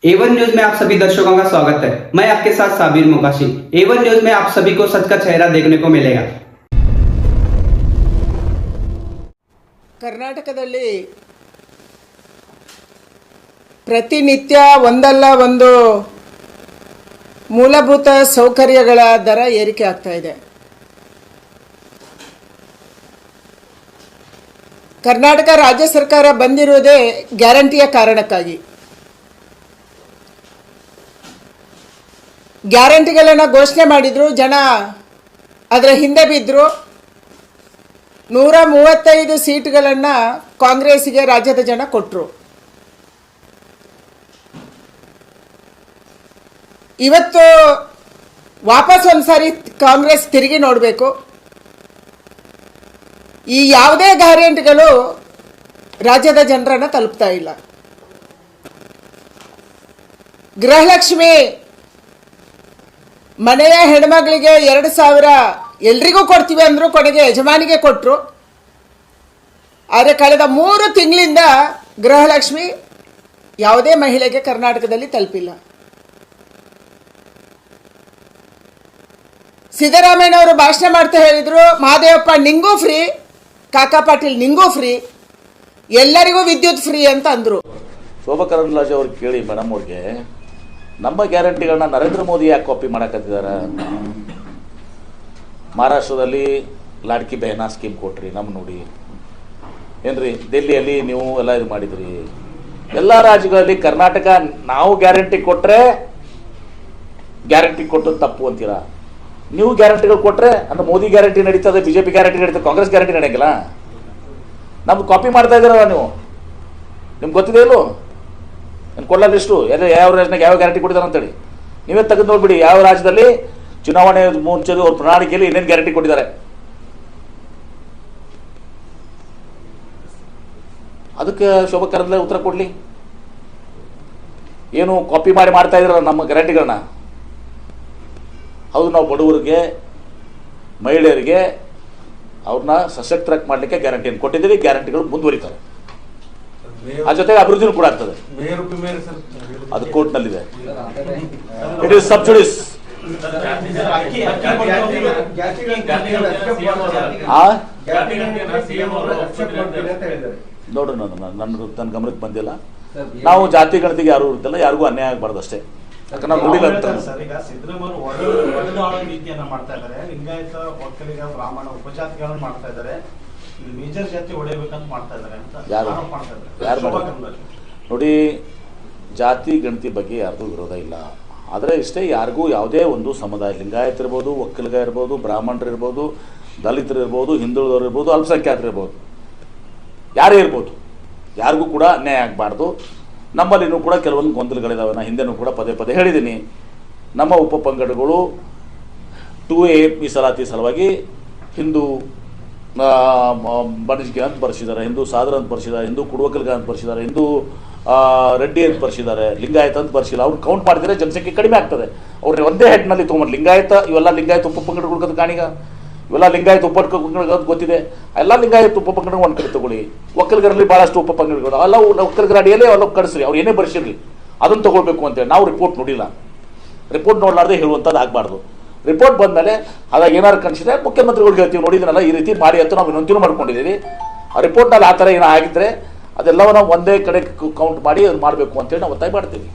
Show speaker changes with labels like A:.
A: Avon news में आप सभी दर्शकों का स्वागत है। मैं आपके साथ साबिर मुकाशी। एवन न्यूज में आप सभी को सच का चेहरा देखने को मिलेगा।
B: ಕರ್ನಾಟಕದಲ್ಲಿ ಪ್ರತಿನಿತ್ಯ ಒಂದಲ್ಲ ಒಂದು ಮೂಲಭೂತ ಸೌಕರ್ಯಗಳ ದರ ಏರಿಕೆ ಆಗ್ತಾ ಇದೆ. ಕರ್ನಾಟಕ ರಾಜ್ಯ ಸರ್ಕಾರ ಬಂದಿರುವುದೇ ಗ್ಯಾರಂಟಿಯ ಕಾರಣಕ್ಕಾಗಿ. ಗ್ಯಾರಂಟಿಗಳನ್ನು ಘೋಷಣೆ ಮಾಡಿದ್ರು, ಜನ ಅದರ ಹಿಂದೆ ಬಿದ್ದರು. 135 ಸೀಟ್ಗಳನ್ನು ಕಾಂಗ್ರೆಸ್ಸಿಗೆ ರಾಜ್ಯದ ಜನ ಕೊಟ್ಟರು. ಇವತ್ತು ವಾಪಸ್ ಒಂದ್ಸಾರಿ ಕಾಂಗ್ರೆಸ್ ತಿರುಗಿ ನೋಡಬೇಕು. ಈ ಯಾವುದೇ ಗ್ಯಾರಂಟಿಗಳು ರಾಜ್ಯದ ಜನರನ್ನು ತಲುಪ್ತಾ ಇಲ್ಲ. ಗೃಹಲಕ್ಷ್ಮಿ ಮನೆಯ ಹೆಣ್ಮಗಳಿಗೆ 2,000 ಎಲ್ರಿಗೂ ಕೊಡ್ತೀವಿ ಅಂದರು, ಕೊನೆಗೆ ಯಜಮಾನಿಗೆ ಕೊಟ್ಟರು. ಆದರೆ ಕಳೆದ 3 ತಿಂಗಳಿಂದ ಗೃಹಲಕ್ಷ್ಮಿ ಯಾವುದೇ ಮಹಿಳೆಗೆ ಕರ್ನಾಟಕದಲ್ಲಿ ತಲುಪಿಲ್ಲ. ಸಿದ್ದರಾಮಯ್ಯನವರು ಭಾಷಣ ಮಾಡ್ತಾ ಹೇಳಿದರು, ಮಹಾದೇವಪ್ಪ ನಿಂಗೂ ಫ್ರೀ, ಕಾಕಾ ಪಾಟೀಲ್ ನಿಂಗೂ ಫ್ರೀ, ಎಲ್ಲರಿಗೂ ವಿದ್ಯುತ್ ಫ್ರೀ ಅಂತ ಅಂದರು.
C: ಶೋಭಾ ಕರಂದ್ಲಾಜೆ ಅವ್ರಿಗೆ ಕೇಳಿ ಮೇಡಮ್ ಅವ್ರಿಗೆ, ನಮ್ಮ ಗ್ಯಾರಂಟಿಗಳನ್ನ ನರೇಂದ್ರ ಮೋದಿ ಯಾಕೆ ಕಾಪಿ ಮಾಡಕತ್ತಿದ್ದಾರೆ? ಮಹಾರಾಷ್ಟ್ರದಲ್ಲಿ ಲಾಡ್ಕಿ ಬೆಹನಾ ಸ್ಕೀಮ್ ಕೊಟ್ರಿ, ನಮ್ಮ ನೋಡಿ ಏನ್ರಿ. ದಿಲ್ಲಿಯಲ್ಲಿ ನೀವು ಎಲ್ಲ ಇದು ಮಾಡಿದ್ರಿ. ಎಲ್ಲ ರಾಜ್ಯಗಳಲ್ಲಿ ಕರ್ನಾಟಕ ನಾವು ಗ್ಯಾರಂಟಿ ಕೊಟ್ಟರೆ ಗ್ಯಾರಂಟಿ ಕೊಟ್ಟದ್ದು ತಪ್ಪು ಅಂತೀರಾ. ನೀವು ಗ್ಯಾರಂಟಿಗಳು ಕೊಟ್ಟರೆ ಅಂದ್ರೆ ಮೋದಿ ಗ್ಯಾರಂಟಿ ನಡೀತದೆ, ಬಿಜೆಪಿ ಗ್ಯಾರಂಟಿ ನಡೀತದೆ, ಕಾಂಗ್ರೆಸ್ ಗ್ಯಾರಂಟಿ ನಡೆಯಂಗಿಲ್ಲ. ನಮ್ದು ಕಾಪಿ ಮಾಡ್ತಾ ಇದ್ದೀರಲ್ಲ ನೀವು. ನಿಮ್ಗೆ ಗೊತ್ತಿದೆ ಇಲ್ಲೋ ನಾನು ಕೊಡಲ್ಲ ಇಷ್ಟು ಎಲ್ಲ ಯಾವ ರಾಜ್ಯನಾಗ ಯಾವ ಗ್ಯಾರಂಟಿ ಕೊಟ್ಟಿದ್ದಾರೆ ಅಂತೇಳಿ ನೀವೇ ತೆಗೆದು ನೋಡ್ಬಿಡಿ. ಯಾವ ರಾಜ್ಯದಲ್ಲಿ ಚುನಾವಣೆ ಮುಂಚೆ ಅವ್ರ ಪ್ರಣಾಳಿಕೆಯಲ್ಲಿ ಏನೇನು ಗ್ಯಾರಂಟಿ ಕೊಟ್ಟಿದ್ದಾರೆ ಅದಕ್ಕೆ ಶೋಭಾ ಕರಂದ್ಲಾಜೆ ಉತ್ತರ ಕೊಡಲಿ. ಏನು ಕಾಪಿ ಮಾಡ್ತಾ ಇದ್ರಲ್ಲ ನಮ್ಮ ಗ್ಯಾರಂಟಿಗಳನ್ನ. ಹೌದು, ನಾವು ಬಡವರಿಗೆ ಮಹಿಳೆಯರಿಗೆ ಅವ್ರನ್ನ ಸಶಕ್ತರಾಗಿ ಮಾಡಲಿಕ್ಕೆ ಗ್ಯಾರಂಟಿಯನ್ನು ಕೊಟ್ಟಿದ್ದೀವಿ. ಗ್ಯಾರಂಟಿಗಳು ಮುಂದುವರಿತಾರೆ, ಆ ಜೊತೆಗೆ ಅಭಿವೃದ್ಧಿನೂ ಕೂಡ ಆಗ್ತದೆ. ಅದು ಕೋರ್ಟ್ನಲ್ಲಿದೆ. It is subsidies. ನೋಡ್ರಿ, ನನ್ನ ಗಮನಕ್ಕೆ ಬಂದಿಲ್ಲ. ನಾವು ಜಾತಿ ಗಣತಿಗೆ ಯಾರು ಇರುತ್ತಲ್ಲ, ಯಾರಿಗೂ ಅನ್ಯಾಯ ಆಗಬಾರ್ದು ಅಷ್ಟೇ. ಯಾಕಂದ್ರೆ ನಾವು ನೋಡಿಲ್ಲ ಅಂತ.
D: ರೀತಿಯನ್ನ ಮಾಡ್ತಾ ಇದ್ದಾರೆ. ಲಿಂಗಾಯತ, ಒಕ್ಕಲಿಗ, ಬ್ರಾಹ್ಮಣ ಉಪಜಾತಿಗಳನ್ನು ಮಾಡ್ತಾ ಇದ್ದಾರೆ. ಮೇಜರ್ ಜಾತಿ ಹೊಡೆಯಬೇಕಂತ ಮಾಡ್ತಾ ಇದ್ದಾರೆ ಅಂತ
C: ಯಾರು ನೋಡಿ. ಜಾತಿ ಗಣತಿ ಬಗ್ಗೆ ಯಾರ್ದು ವಿರೋಧ ಇಲ್ಲ. ಆದರೆ ಇಷ್ಟೇ, ಯಾರಿಗೂ ಯಾವುದೇ ಒಂದು ಸಮುದಾಯ, ಲಿಂಗಾಯತ ಇರ್ಬೋದು, ಒಕ್ಕಲಿಗ ಇರ್ಬೋದು, ಬ್ರಾಹ್ಮಣರು ಇರ್ಬೋದು, ದಲಿತರು ಇರ್ಬೋದು, ಹಿಂದುಳಿದವರು ಇರ್ಬೋದು, ಅಲ್ಪಸಂಖ್ಯಾತರು ಇರ್ಬೋದು, ಯಾರೇ ಇರ್ಬೋದು, ಯಾರಿಗೂ ಕೂಡ ಅನ್ಯಾಯ ಆಗಬಾರ್ದು. ನಮ್ಮಲ್ಲಿನೂ ಕೂಡ ಕೆಲವೊಂದು ಗೊಂದಲಗಳಿದಾವೆ. ನಾನು ಹಿಂದೆನೂ ಕೂಡ ಪದೇ ಪದೇ ಹೇಳಿದ್ದೀನಿ. ನಮ್ಮ ಉಪಪಂಗಡಗಳು 2A ಮೀಸಲಾತಿ ಸಲುವಾಗಿ ಹಿಂದೂ ಬಣಜಿಗೆ ಅಂತ ಬರ್ಸಿದ್ದಾರೆ, ಹಿಂದೂ ಸಾದರ ಅಂತ ಬರ್ಸಿದ್ದಾರೆ, ಹಿಂದೂ ಕುಡುವಕಲಿಗ ಅಂತ ಬರ್ಸಿದ್ದಾರೆ, ಹಿಂದೂ ರೆಡ್ಡಿ ಅಂತ ಬರ್ಸಿದ್ದಾರೆ, ಲಿಂಗಾಯತ ಅಂತ ಬರ್ಸಿಲ್ಲ. ಅವ್ರು ಕೌಂಟ್ ಮಾಡಿದರೆ ಜನಸಂಖ್ಯೆ ಕಡಿಮೆ ಆಗ್ತದೆ. ಅವ್ರನ್ನ ಒಂದೇ ಹೆಡ್ನಲ್ಲಿ ತೊಗೊಂಡು ಲಿಂಗಾಯತ, ಇವೆಲ್ಲ ಲಿಂಗಾಯತ ಉಪಪಂಗಡಗಳು ಕಾಣೀಗ, ಇವೆಲ್ಲ ಲಿಂಗಾಯತ ಉಪಪಂಗಡ ಗೊತ್ತಿದೆ. ಎಲ್ಲ ಲಿಂಗಾಯತ ಉಪಪಂಗಡ ಒಂದು ಕಡೆ ತಗೊಳ್ಳಿ. ಒಕ್ಕಲಿಗರಲ್ಲಿ ಭಾಳಷ್ಟು ಉಪಪಂಗಡಗಳು ಎಲ್ಲ ಒಕ್ಕಲಿಗರ ಅಡಿಯಲ್ಲೇ ಎಲ್ಲ ಕಳಿಸ್ರಿ, ಅವ್ರು ಏನೇ ಬರ್ಸಿರ್ಲಿ ಅದನ್ನು ತಗೊಳ್ಬೇಕು ಅಂತೇಳಿ ನಾವು ರಿಪೋರ್ಟ್ ನೋಡಿಲ್ಲ. ರಿಪೋರ್ಟ್ ನೋಡಲಾರ್ದೆ ಹೇಳುವಂಥದ್ದು ಆಗಬಾರ್ದು. ರಿಪೋರ್ಟ್ ಬಂದಮೇಲೆ ಅದಾಗ ಏನಾರು ಕಳಿಸಿದ್ರೆ ಮುಖ್ಯಮಂತ್ರಿಗಳಿಗೆ ಹೇಳ್ತೀವಿ, ನೋಡಿದ್ರಲ್ಲ ಈ ರೀತಿ ಮಾಡಿ ಅಂತ ನಾವು ವಿನಂತಿನೂ ಮಾಡ್ಕೊಂಡಿದ್ದೀವಿ. ಆ ರಿಪೋರ್ಟ್ನಲ್ಲಿ ಆ ಥರ ಏನೋ ಆಗಿದ್ರೆ ಅದೆಲ್ಲವನ್ನ ಒಂದೇ ಕಡೆ ಕೌಂಟ್ ಮಾಡಿ ಅದು ಮಾಡಬೇಕು ಅಂತೇಳಿ ನಾವು ಒತ್ತಾಯ ಮಾಡ್ತೀವಿ.